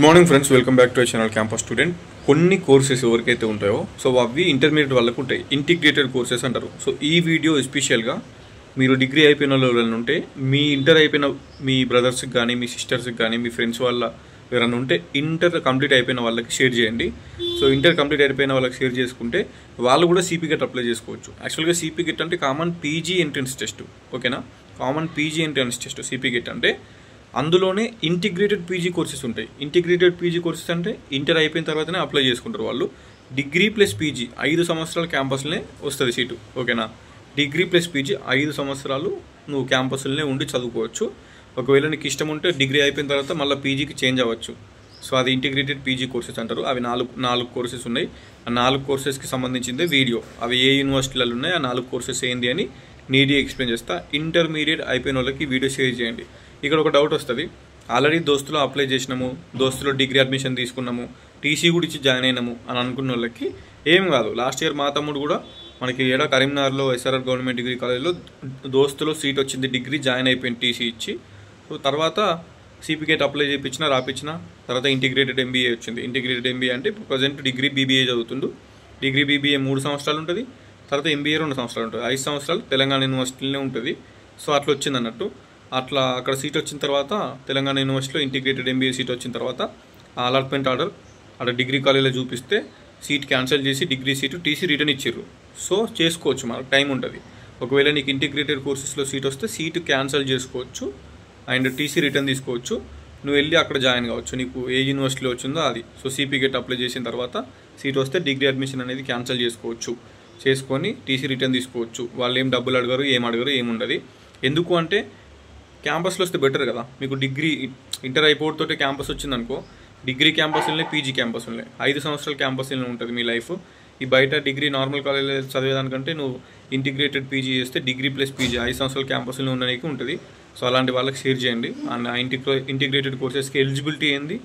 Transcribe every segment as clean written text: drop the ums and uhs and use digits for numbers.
Good morning friends, welcome back to our channel campus student. కొన్ని courses ఎవరికైతే ఉంటాయో so అవి ఇంటర్మీడియట్ వాళ్ళకు ఉంటాయి, ఇంటిగ్రేటెడ్ కోర్సెస్ అంటారు. సో ఈ వీడియో ఎస్పెషల్గా మీరు డిగ్రీ అయిపోయిన వాళ్ళు ఉంటే, మీ ఇంటర్ అయిపోయిన మీ బ్రదర్స్కి కానీ మీ సిస్టర్స్కి కానీ మీ ఫ్రెండ్స్ వాళ్ళ ఎవరైనా ఉంటే ఇంటర్ కంప్లీట్ అయిపోయిన వాళ్ళకి షేర్ చేయండి. సో ఇంటర్ కంప్లీట్ అయిపోయిన వాళ్ళకి షేర్ చేసుకుంటే వాళ్ళు కూడా సిపి గెట్ అప్లై చేసుకోవచ్చు. యాక్చువల్గా సిపి గెట్ అంటే కామన్ పీజీ ఎంట్రన్స్ టెస్ట్, ఓకేనా? Common PG entrance test CP get అంటే అందులోనే ఇంటిగ్రేటెడ్ పీజీ కోర్సెస్ ఉంటాయి. ఇంటిగ్రేటెడ్ పీజీ కోర్సెస్ అంటే ఇంటర్ అయిపోయిన తర్వాతనే అప్లై చేసుకుంటారు వాళ్ళు. డిగ్రీ ప్లస్ పీజీ 5 సంవత్సరాల క్యాంపస్లోనే వస్తుంది సీటు, ఓకేనా? డిగ్రీ ప్లస్ పీజీ 5 సంవత్సరాలు నువ్వు క్యాంపస్లోనే ఉండి చదువుకోవచ్చు. ఒకవేళ నీకు ఇష్టం ఉంటే డిగ్రీ అయిపోయిన తర్వాత మళ్ళీ పీజీకి చేంజ్ అవ్వచ్చు. సో అది ఇంటిగ్రేటెడ్ పీజీ కోర్సెస్ అంటారు. అవి నాలుగు కోర్సెస్ ఉన్నాయి. ఆ 4 కోర్సెస్కి సంబంధించిందే వీడియో. అవి ఏ యూనివర్సిటీలలో ఉన్నాయి, ఆ 4 కోర్సెస్ ఏంది అని నీట్గా ఎక్స్ప్లెయిన్ చేస్తా. ఇంటర్మీడియట్ అయిపోయిన వాళ్ళకి వీడియో షేర్ చేయండి. ఇక్కడ ఒక డౌట్ వస్తుంది, ఆల్రెడీ దోస్తులో అప్లై చేసినాము, దోస్తులో డిగ్రీ అడ్మిషన్ తీసుకున్నాము, టీసీ కూడా ఇచ్చి జాయిన్ అయినాము అని అనుకున్న వాళ్ళకి ఏం కాదు. లాస్ట్ ఇయర్ మా తమ్ముడు కూడా మనకి కరీంనగర్లో ఎస్ఆర్ఆర్ గవర్నమెంట్ డిగ్రీ కాలేజ్లో దోస్తులో సీట్ వచ్చింది, డిగ్రీ జాయిన్ అయిపోయింది టీసీ ఇచ్చి. సో తర్వాత సిపికేట్ అప్లై చేయించిన రాపించిన తర్వాత ఇంటిగ్రేటెడ్ ఎంబీఏ వచ్చింది. ఇంటిగ్రేటెడ్ ఎంబీఏ అంటే ఇప్పుడు ప్రజెంట్ డిగ్రీ బీబీఏ చదువుతుండు. డిగ్రీ బీబీఏ 3 సంవత్సరాలు ఉంటుంది, తర్వాత ఎంబీఏ 2 సంవత్సరాలు ఉంటుంది. 5 సంవత్సరాలు తెలంగాణ యూనివర్సిటీలోనే ఉంటుంది. సో అట్లా వచ్చింది అన్నట్టు. అట్లా అక్కడ సీట్ వచ్చిన తర్వాత తెలంగాణ యూనివర్సిటీలో ఇంటిగ్రేటెడ్ ఎంబీఏ సీట్ వచ్చిన తర్వాత ఆ అలాట్మెంట్ ఆర్డర్ అక్కడ డిగ్రీ కాలేజ్లో చూపిస్తే సీట్ క్యాన్సిల్ చేసి డిగ్రీ సీటు టీసీ రిటర్న్ ఇచ్చారు. సో చేసుకోవచ్చు, మనకు టైం ఉంటుంది. ఒకవేళ నీకు ఇంటిగ్రేటెడ్ కోర్సెస్లో సీట్ వస్తే సీటు క్యాన్సిల్ చేసుకోవచ్చు అండ్ టీసీ రిటర్న్ తీసుకోవచ్చు. నువ్వు వెళ్ళి అక్కడ జాయిన్ కావచ్చు, నీకు ఏ యూనివర్సిటీలో వచ్చిందో అది. సో సిపి గెట్ అప్లై చేసిన తర్వాత సీట్ వస్తే డిగ్రీ అడ్మిషన్ అనేది క్యాన్సిల్ చేసుకోవచ్చు, చేసుకొని టీసీ రిటర్న్ తీసుకోవచ్చు. వాళ్ళు ఏం డబ్బులు అడగరు, ఏం అడగరు, ఏముండదు. ఎందుకు అంటే క్యాంపస్లో వస్తే బెటర్ కదా. మీకు డిగ్రీ ఇంటర్ అయిపోతోటే క్యాంపస్ వచ్చిందనుకో, డిగ్రీ క్యాంపస్లోనే పీజీ క్యాంపస్లోనే 5 సంవత్సరాల క్యాంపస్లోనే ఉంటుంది మీ లైఫ్. ఈ బయట డిగ్రీ నార్మల్ కాలేజ్ చదివేదానికంటే నువ్వు ఇంటిగ్రేటెడ్ పీజీ చేస్తే డిగ్రీ ప్లస్ పీజీ 5 సంవత్సరాల క్యాంపస్లో ఉండడానికి ఉంటుంది. సో అలాంటి వాళ్ళకి షేర్ చేయండి. అండ్ ఇంటిగ్రేటెడ్ కోర్సెస్కి ఎలిజిబిలిటీ ఏంది,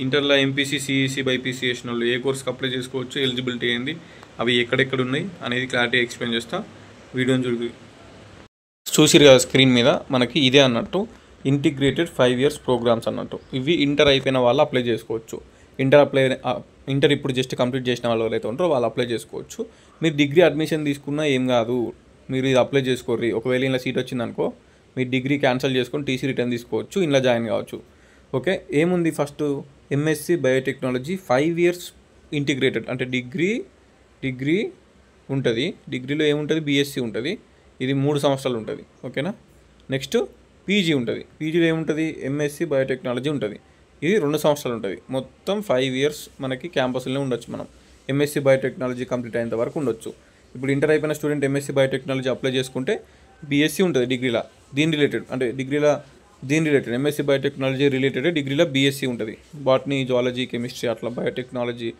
ఇంటర్లో ఎంపీసీ సిఈసీ బైపీసీ చేసిన వాళ్ళు ఏ కోర్స్కి అప్లై చేసుకోవచ్చు, ఎలిజిబిలిటీ ఏంది, అవి ఎక్కడెక్కడ ఉన్నాయి అనేది క్లారిటీ ఎక్స్ప్లెయిన్ చేస్తా. వీడియోని చూసిరు కదా స్క్రీన్ మీద, మనకి ఇదే అన్నట్టు ఇంటిగ్రేటెడ్ 5 years ప్రోగ్రామ్స్ అన్నట్టు. ఇవి ఇంటర్ అయిపోయిన వాళ్ళు అప్లై చేసుకోవచ్చు. ఇంటర్ ఇప్పుడు జస్ట్ కంప్లీట్ చేసిన వాళ్ళు ఎవరైతే ఉంటారో వాళ్ళు అప్లై చేసుకోవచ్చు. మీరు డిగ్రీ అడ్మిషన్ తీసుకున్నా ఏం కాదు, మీరు ఇది అప్లై చేసుకోర్రి. ఒకవేళ ఇలా సీట్ వచ్చిందనుకో మీరు డిగ్రీ క్యాన్సిల్ చేసుకొని టీసీ రిటర్న్ తీసుకోవచ్చు, ఇలా జాయిన్ కావచ్చు. ఓకే, ఏముంది first MSc biotechnology 5 years integrated అంటే డిగ్రీ ఉంటుంది. డిగ్రీలో ఏముంటుంది, బీఎస్సీ ఉంటుంది, ఇది 3 సంవత్సరాలు ఉంటుంది, ఓకేనా? నెక్స్ట్ పీజీ ఉంటుంది. పీజీలో ఏముంటుంది, ఎంఎస్సి బయోటెక్నాలజీ ఉంటుంది, ఇది 2 సంవత్సరాలు ఉంటుంది. మొత్తం 5 years మనకి క్యాంపస్లోనే ఉండొచ్చు. మనం ఎంఎస్సి బయోటెక్నాలజీ కంప్లీట్ అయ్యేంత వరకు ఉండొచ్చు. ఇప్పుడు ఇంటర్ అయిపోయిన స్టూడెంట్ ఎంఎస్సి బయోటెక్నాలజీ అప్లై చేసుకుంటే బీఎస్సీ ఉంటుంది డిగ్రీలో, దీని రిలేటెడ్ అంటే డిగ్రీలో దీని రిలేటెడ్ ఎంఎస్సి బయోటెక్నాలజీ రిలేటెడ్ డిగ్రీలో బీఎస్సీ ఉంటుంది. బాటనీ, జువాలజీ, కెమిస్ట్రీ అట్లా బయోటెక్నాలజీ,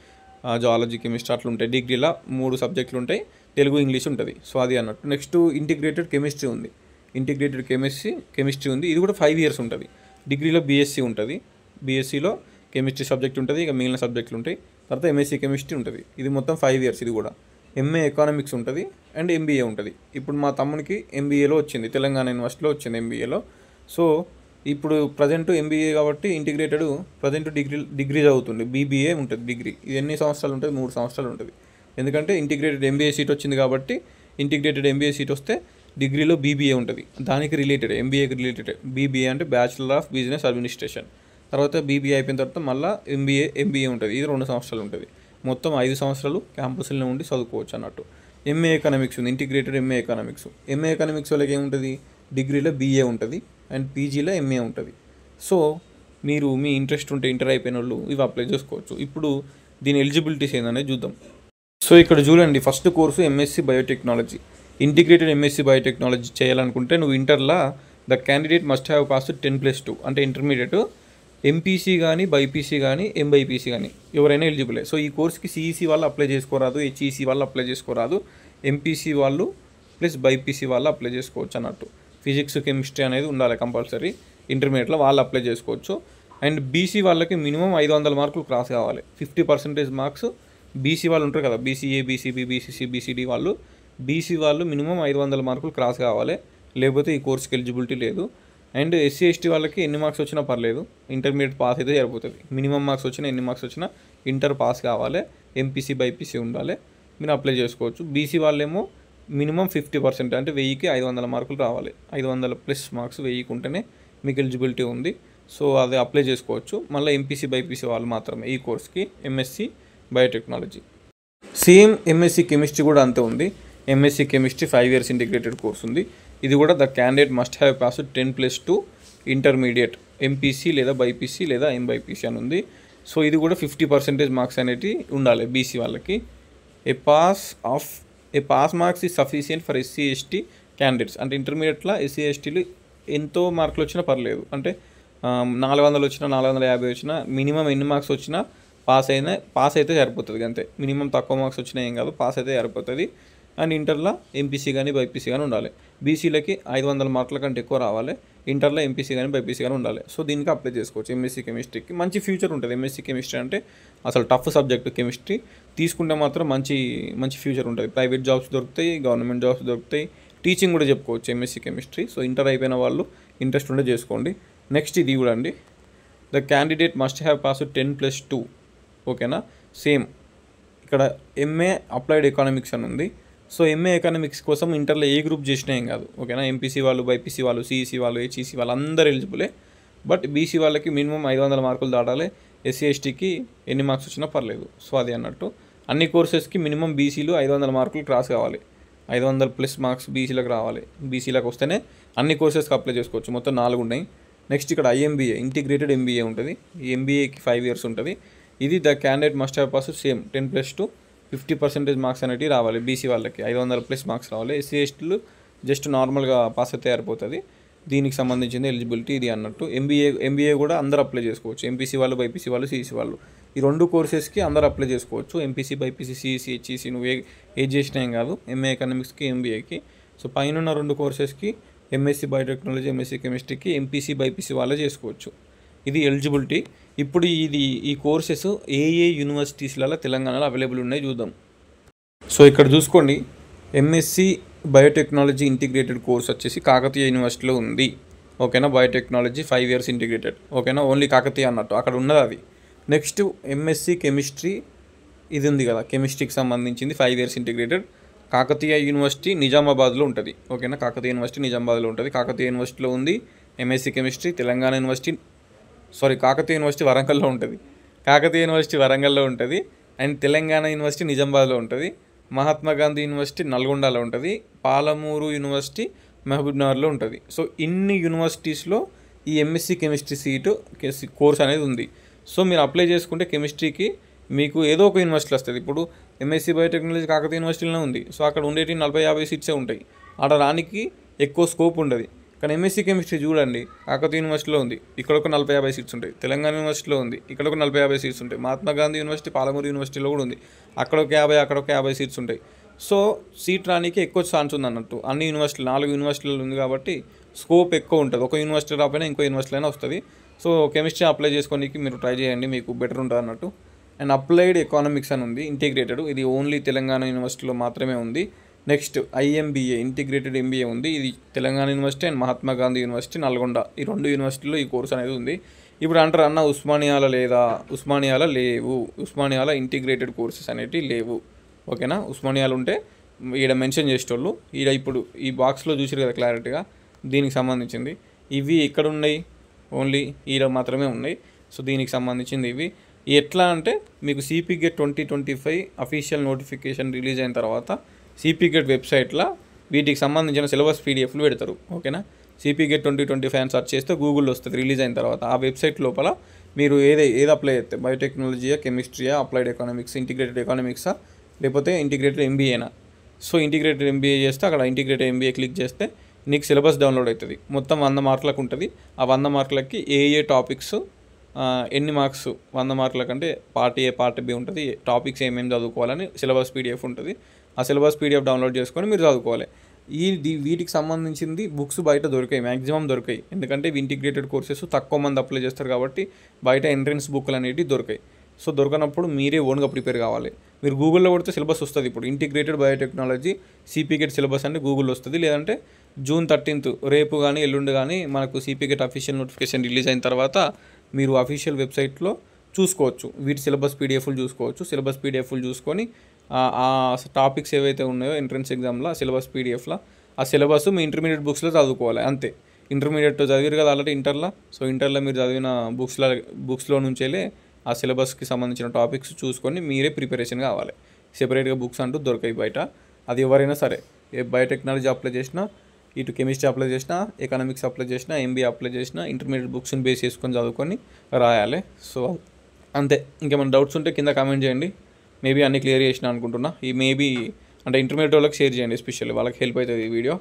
జువాలజీ, కెమిస్ట్రీ అట్లా ఉంటాయి. డిగ్రీలో 3 సబ్జెక్టులు ఉంటాయి, తెలుగు, ఇంగ్లీష్ ఉంటుంది. సో అది అన్నట్టు. నెక్స్ట్ ఇంటిగ్రేటెడ్ కెమిస్ట్రీ ఉంది. ఇంటిగ్రేటెడ్ కెమిస్ట్రీ ఉంది, ఇది కూడా 5 years ఉంటుంది. డిగ్రీలో బీఎస్సీ ఉంటుంది, బీఎస్సీలో కెమిస్ట్రీ సబ్జెక్ట్ ఉంటుంది, ఇక మిగిలిన సబ్జెక్టులు ఉంటాయి. తర్వాత ఎంఎస్సీ కెమిస్ట్రీ ఉంటుంది, ఇది మొత్తం 5 years. ఇది కూడా ఎంఏ ఎకనామిక్స్ ఉంటుంది అండ్ ఎంబీఏ ఉంటుంది. ఇప్పుడు మా తమ్మునికి ఎంబీఏలో వచ్చింది, తెలంగాణ యూనివర్సిటీలో వచ్చింది ఎంబీఏలో. సో ఇప్పుడు ప్రజెంట్ ఎంబీఏ కాబట్టి ఇంటిగ్రేటెడ్ ప్రజెంట్ డిగ్రీ చదువుతుంది, బీబీఏ ఉంటుంది డిగ్రీ. ఇది ఎన్ని సంవత్సరాలు ఉంటుంది, 3 సంవత్సరాలు ఉంటుంది. ఎందుకంటే ఇంటిగ్రేటెడ్ ఎంబీఏ సీట్ వచ్చింది కాబట్టి ఇంటిగ్రేటెడ్ ఎంబీఏ సీట్ వస్తే డిగ్రీలో బీబీఏ ఉంటుంది, దానికి రిలేటెడ్ ఎంబీఏకి రిలేటెడ్. బీబీఏ అంటే బ్యాచిలర్ ఆఫ్ బిజినెస్ అడ్మినిస్ట్రేషన్. తర్వాత బీబీఏ అయిపోయిన తర్వాత మళ్ళీ ఎంబీఏ ఉంటుంది, ఇది 2 సంవత్సరాలు ఉంటుంది. మొత్తం 5 సంవత్సరాలు క్యాంపస్లో ఉండి చదువుకోవచ్చు అన్నట్టు. ఎంఏ ఎకనామిక్స్ ఉంది, integrated MA economics. MA economics వాళ్ళకి ఏముంటుంది, డిగ్రీలో బీఏ ఉంటుంది అండ్ పీజీలో ఎంఏ ఉంటుంది. సో మీరు మీ ఇంట్రెస్ట్ ఉంటే ఇంటర్ అయిపోయిన వాళ్ళు ఇవి అప్లై చేసుకోవచ్చు. ఇప్పుడు దీని ఎలిజిబిలిటీస్ ఏందనేది చూద్దాం. సో ఇక్కడ చూడండి, first course MSc biotechnology. Integrated MSc biotechnology చేయాలనుకుంటే నువ్వు ఇంటర్లో the candidate must have pass 10+2 అంటే ఇంటర్మీడియట్ ఎంపీసీ కానీ బైపీసీ కానీ ఎంబైపీసీ కానీ ఎవరైనా ఎలిజిబులే. సో ఈ కోర్స్కి సిఈసీ వాళ్ళు అప్లై చేసుకోరాదు, హెచ్ఈసీ వాళ్ళు అప్లై చేసుకోరాదు, ఎంపీసీ వాళ్ళు ప్లస్ బైపీసీ వాళ్ళు అప్లై చేసుకోవచ్చు అన్నట్టు. ఫిజిక్స్, కెమిస్ట్రీ అనేది ఉండాలి కంపల్సరీ. ఇంటర్మీడియట్లో వాళ్ళు అప్లై చేసుకోవచ్చు. అండ్ బీసీ వాళ్ళకి మినిమం 500 మార్కులు క్రాస్ కావాలి, 50% మార్క్స్. బీసీ వాళ్ళు ఉంటారు కదా, BCA, BCB, BCC, BCD BC వాళ్ళు మినిమం 500 మార్కులు క్రాస్ కావాలి, లేకపోతే ఈ కోర్స్కి ఎలిజిబిలిటీ లేదు. అండ్ ఎస్సీ ఎస్టీ వాళ్ళకి ఎన్ని మార్క్స్ వచ్చినా పర్లేదు, ఇంటర్మీడియట్ పాస్ అయితే సరిపోతుంది. మినిమం మార్క్స్ వచ్చినా ఎన్ని మార్క్స్ వచ్చినా ఇంటర్ పాస్ కావాలి, ఎంపీసీ బైపీసీ ఉండాలి, మీరు అప్లై చేసుకోవచ్చు. బీసీ వాళ్ళేమో మినిమం 50% అంటే 1000కి 500 మార్కులు రావాలి. 500+ మార్క్స్ 1000కి ఉంటేనే మీకు ఎలిజిబిలిటీ ఉంది. సో అది అప్లై చేసుకోవచ్చు. మళ్ళీ ఎంపీసీ బైపీసీ వాళ్ళు మాత్రమే ఈ కోర్స్కి. MSc biotechnology same MSc chemistry కూడా అంతే ఉంది. MSc chemistry 5 years integrated course ఉంది. ఇది కూడా the candidate must have pass 10+2 intermediate MPC లేదా బైపీసీ లేదా ఎంబైపీసీ అని ఉంది. సో ఇది కూడా 50% మార్క్స్ అనేవి ఉండాలి బీసీ వాళ్ళకి. A pass marks is sufficient for SC ST candidates. అంటే ఇంటర్మీడియట్లో ఎస్సీ ఎస్టీలు ఎంతో మార్కులు వచ్చినా పర్లేదు, అంటే 400 వచ్చినా 450 వచ్చినా మినిమం ఎన్ని మార్క్స్ వచ్చినా పాస్ అయితే సరిపోతుంది అంతే. మినిమం తక్కువ మార్క్స్ వచ్చినా ఏం కాదు, పాస్ అయితే సరిపోతుంది. అండ్ ఇంటర్లో ఎంపీసీ కానీ బైపీసీ కానీ ఉండాలి. బీసీలకి 500 మార్కుల కంటే ఎక్కువ రావాలి, ఇంటర్లో ఎంపీసీ కానీ బైపీసీ కానీ ఉండాలి. సో దీనికి అప్లై చేసుకోవచ్చు. ఎంఎస్సీ కెమిస్ట్రీకి మంచి ఫ్యూచర్ ఉంటుంది. ఎంఎస్సీ కెమిస్ట్రీ అంటే అసలు టఫ్ సబ్జెక్ట్ కెమిస్ట్రీ, తీసుకుంటే మాత్రం మంచి ఫ్యూచర్ ఉంటుంది. ప్రైవేట్ జాబ్స్ దొరుకుతాయి, గవర్నమెంట్ జాబ్స్ దొరుకుతాయి, టీచింగ్ కూడా చెప్పుకోవచ్చు ఎంఎస్సీ కెమిస్ట్రీ. సో ఇంటర్ అయిపోయిన వాళ్ళు ఇంట్రెస్ట్ ఉంటే చేసుకోండి. నెక్స్ట్ ఇది కూడా అండి, the candidate must have pass 10+2. ఓకేనా. సేమ్ ఇక్కడ ఎంఏ అప్లైడ్ ఎకనామిక్స్ అని ఉంది. సో ఎంఏ ఎకనామిక్స్ కోసం ఇంటర్లో ఏ గ్రూప్ చేసినా ఏం కాదు. ఓకేనా. ఎంపీసీ వాళ్ళు, బైపీసీ వాళ్ళు, సిఈసీ వాళ్ళు, హెచ్ఈసీ వాళ్ళు అందరూ ఎలిజిబులే. బట్ బీసీ వాళ్ళకి మినిమం 500 మార్కులు దాటాలి, ఎస్సీ ఎస్టీకి ఎన్ని మార్క్స్ వచ్చినా పర్లేదు. సో అది అన్నట్టు అన్ని కోర్సెస్కి మినిమం బీసీలు 500 మార్కులు క్రాస్ కావాలి. 500+ మార్క్స్ బీసీలకు రావాలి. బీసీలకు వస్తేనే అన్ని కోర్సెస్కి అప్లై చేసుకోవచ్చు. మొత్తం 4 ఉన్నాయి. నెక్స్ట్ ఇక్కడ ఐఎంబీఏ ఇంటిగ్రేటెడ్ ఎంబీఏ ఉంటుంది. ఈ ఎంబీఏకి 5 years ఉంటుంది. ఇది the candidate must have pass same 10+2 50% marks అనేవి రావాలి. బీసీ వాళ్ళకి 500+ మార్క్స్ రావాలి. ఎస్సీ ఎస్టీలు జస్ట్ నార్మల్గా పాస్ అయితే సరిపోతుంది. దీనికి సంబంధించింది ఎలిజిబిలిటీ ఇది అన్నట్టు. ఎంబీఏ కూడా అందరూ అప్లై చేసుకోవచ్చు. ఎంపీసీ వాళ్ళు, బైపీసీ వాళ్ళు, సిఈసీ వాళ్ళు, ఈ 2 కోర్సెస్కి అందరూ అప్లై చేసుకోవచ్చు. ఎంపీసీ, బైపీసీ, సిఈసీ, హెచ్ఈసీ నువ్వు ఏది చేసినా ఏం కాదు. ఎంఏ ఎకనామిక్స్కి, ఎంబీఏకి. సో పైన 2 కోర్సెస్కి ఎంఎస్సీ బయోటెక్నాలజీ, ఎంఎస్సీ కెమిస్ట్రీకి ఎంపీసీ, బైపీసీ వాళ్ళే చేసుకోవచ్చు. ఇది ఎలిజిబిలిటీ. ఇప్పుడు ఈ కోర్సెస్ ఏ యూనివర్సిటీస్లలో తెలంగాణలో అవైలబుల్ ఉన్నాయి చూద్దాం. సో ఇక్కడ చూసుకోండి, ఎంఎస్సి బయోటెక్నాలజీ ఇంటిగ్రేటెడ్ కోర్స్ వచ్చేసి కాకతీయ యూనివర్సిటీలో ఉంది. ఓకేనా. Biotechnology 5 years integrated. ఓకేనా. ఓన్లీ కాకతీయ అన్నట్టు అక్కడ ఉన్నది అది. నెక్స్ట్ ఎంఎస్సి కెమిస్ట్రీ ఇది ఉంది కదా, కెమిస్ట్రీకి సంబంధించింది 5 years ఇంటిగ్రేటెడ్. కాకతీయ యూనివర్సిటీ నిజామాబాద్లో ఉంటుంది. ఓకేనా. కాకతీయ యూనివర్సిటీ నిజామాబాద్లో ఉంటుంది. కాకతీయ యూనివర్సిటీలో ఉంది ఎంఎస్సి కెమిస్ట్రీ. కాకతీయ యూనివర్సిటీ వరంగల్లో ఉంటుంది. కాకతీయ యూనివర్సిటీ వరంగల్లో ఉంటుంది. అండ్ తెలంగాణ యూనివర్సిటీ నిజామాబాద్లో ఉంటుంది. మహాత్మా గాంధీ యూనివర్సిటీ నల్గొండలో ఉంటుంది. పాలమూరు యూనివర్సిటీ మహబూబ్నగర్లో ఉంటుంది. సో ఇన్ని యూనివర్సిటీస్లో ఈ ఎంఎస్సి కెమిస్ట్రీ కోర్స్ అనేది ఉంది. సో మీరు అప్లై చేసుకుంటే కెమిస్ట్రీకి మీకు ఏదో ఒక యూనివర్సిటీ వస్తుంది. ఇప్పుడు ఎంఎస్సి బయోటెక్నాలజీ కాకతీయ యూనివర్సిటీలోనే ఉంది. సో అక్కడ ఉండేటి 40-50 సీట్సే ఉంటాయి. ఆడ రానికి ఎక్కువ స్కోప్ ఉండదు. కానీ ఎంఎస్సి కెమిస్ట్రీ చూడండి, కాకతీయ యూనివర్సిటీలో ఉంది, ఇక్కడ ఒక 40-50 సీట్స్ ఉంటాయి. తెలంగాణ యూనివర్సిటీలో ఉంది, ఇక్కడ ఒక 40-50 సీట్స్ ఉంటాయి. మహాత్మా గాంధీ యూనివర్సిటీ, పాలమూరు యూనివర్సిటీలో కూడా ఉంది, అక్కడ ఒక 50, అక్కడ ఒక 50 సీట్స్ ఉంటాయి. సో సీట్ రానికి ఎక్కువ ఛాన్స్ ఉంది అన్నట్టు. అన్ని యూనివర్సిటీలు 4 యూనివర్సిటీలు ఉంది కాబట్టి స్కోప్ ఎక్కువ ఉంటుంది. ఒక యూనివర్సిటీ రాకపోయినా ఇంకో యూనివర్సిటీ అయినా వస్తుంది. సో కెమిస్ట్రీ అప్లై చేసుకోనికి మీరు ట్రై చేయండి, మీకు బెటర్ ఉంటుంది అన్నట్టు. అండ్ అప్లైడ్ ఎకనామిక్స్ అని ఉంది ఇంటిగ్రేటెడ్. ఇది ఓన్లీ తెలంగాణ యూనివర్సిటీలో మాత్రమే ఉంది. నెక్స్ట్ ఐఎంబీఏ ఇంటిగ్రేటెడ్ ఎంబీఏ ఉంది. ఇది Telangana university and Mahatma Gandhi university Nalgonda, ఈ 2 యూనివర్సిటీల్లో ఈ కోర్స్ అనేది ఉంది. ఇప్పుడు అంటారు అన్న ఉస్మానియాలో లేదా, ఉస్మానియాలో లేవు. ఉస్మానియాలో ఇంటిగ్రేటెడ్ కోర్సెస్ అనేవి లేవు. ఓకేనా. ఉస్మానియాలో ఉంటే ఈడ మెన్షన్ చేసేటోళ్ళు. ఈడ ఇప్పుడు ఈ బాక్స్లో చూసారు కదా క్లారిటీగా, దీనికి సంబంధించింది ఇవి ఎక్కడ ఉన్నాయి, ఓన్లీ ఈడ మాత్రమే ఉన్నాయి. సో దీనికి సంబంధించింది ఇవి. ఎట్లా అంటే మీకు సిపిగెట్ 2025 అఫీషియల్ నోటిఫికేషన్ రిలీజ్ అయిన తర్వాత సిపిగెట్ వెబ్సైట్లో వీటికి సంబంధించిన సిలబస్ పీడిఎఫ్లు పెడతారు. ఓకేనా. సిపిగెట్ 2025 అని సెర్చ్ చేస్తే గూగుల్లో వస్తుంది రిలీజ్ అయిన తర్వాత. ఆ వెబ్సైట్ లోపల మీరు ఏది అప్లై చేస్తే బయోటెక్నాలజీయా, కెమిస్ట్రీయా, అప్లైడ్ ఎకనామిక్స్, ఇంటిగ్రేటెడ్ ఎకనామిక్సా, లేకపోతే ఇంటిగ్రేటెడ్ ఎంబీఏనా. సో ఇంటిగ్రేటెడ్ ఎంబీఏ చేస్తే అక్కడ ఇంటిగ్రేటెడ్ ఎంబీఏ క్లిక్ చేస్తే నీకు సిలబస్ డౌన్లోడ్ అవుతుంది. మొత్తం 100 మార్కులకు ఉంటుంది. ఆ 100 మార్కులకి ఏ టాపిక్స్ ఎన్ని మార్క్స్ 100 మార్కుల కంటే పార్ట్ ఏ, పార్ట్ బి ఉంటుంది. టాపిక్స్ ఏమేమి చదువుకోవాలని సిలబస్ పీడిఎఫ్ ఉంటుంది. ఆ సిలబస్ పీడిఎఫ్ డౌన్లోడ్ చేసుకొని మీరు చదువుకోవాలి. వీటికి సంబంధించింది బుక్స్ బయట దొరికాయి, మ్యాక్సిమం దొరికాయి. ఎందుకంటే ఇంటిగ్రేటెడ్ కోర్సెస్ తక్కువ మంది అప్లై చేస్తారు కాబట్టి బయట ఎంట్రన్స్ బుక్లు అనేవి దొరికాయి. సో దొరకనప్పుడు మీరే ఓన్గా ప్రిపేర్ కావాలి. మీరు గూగుల్లో కొడితే సిలబస్ వస్తుంది. ఇప్పుడు ఇంటిగ్రేటెడ్ బయోటెక్నాలజీ సిపిగెట్ సిలబస్ అంటే గూగుల్లో వస్తుంది. లేదంటే జూన్ 13 రేపు కానీ ఎల్లుండి కానీ మనకు CP get official notification release అయిన తర్వాత మీరు అఫీషియల్ వెబ్సైట్లో చూసుకోవచ్చు. వీటి సిలబస్ పీడిఎఫ్లు చూసుకోవచ్చు. సిలబస్ పీడిఎఫ్లు చూసుకొని ఆ టాపిక్స్ ఏవైతే ఉన్నాయో ఎంట్రన్స్ ఎగ్జామ్లో సిలబస్ పీడిఎఫ్లో ఆ సిలబస్ మీ ఇంటర్మీడియట్ బుక్స్లో చదువుకోవాలి అంతే. ఇంటర్మీడియట్ చదివారు కదా ఆల్రెడీ ఇంటర్లో. సో ఇంటర్లో మీరు చదివిన బుక్స్లో నుంచెలే ఆ సిలబస్కి సంబంధించిన టాపిక్స్ చూసుకొని మీరే ప్రిపరేషన్ కావాలి. సెపరేట్గా బుక్స్ అంటూ దొరకాయి బయట. అది ఎవరైనా సరే, ఏ బయోటెక్నాలజీ అప్లై చేసినా, ఇటు కెమిస్ట్రీ అప్లై చేసినా, ఎకనామిక్స్ అప్లై చేసినా, ఎంబీఏ అప్లై చేసినా ఇంటర్మీడియట్ బుక్స్ని బేస్ చేసుకొని చదువుకొని రాయాలి. సో అంతే. ఇంకేమైనా డౌట్స్ ఉంటే కింద కామెంట్ చేయండి. మేబీ అన్నీ క్లియర్ చేసిన అనుకుంటున్నా. ఈ మేబీ అంటే ఇంటర్మీడియట్ వాళ్ళకి షేర్ చేయండి, ఎస్పెషల్లీ వాళ్ళకి హెల్ప్ అవుతుంది ఈ వీడియో.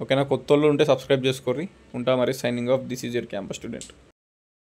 ఓకేనా? కొత్త వాళ్ళు ఉంటే సబ్స్క్రైబ్ చేసుకోర్రి. ఉంటా మరి. Signing off. This is your campus student.